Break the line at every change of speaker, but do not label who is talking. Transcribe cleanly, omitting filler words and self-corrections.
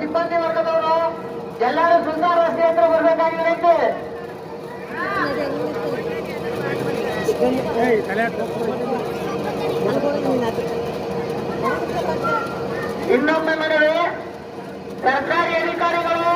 ಸಿಬ್ಬಂದಿ ವರ್ಗದವರು ಎಲ್ಲರೂ ಸುಲ್ತಾನ್ ರಸ್ತೆ ಹತ್ರ ಬರಬೇಕಾಗಿ ವಿನಂತಿ. ಇನ್ನೊಮ್ಮೆ ಮನವಿ, ಸರ್ಕಾರಿ ಅಧಿಕಾರಿಗಳು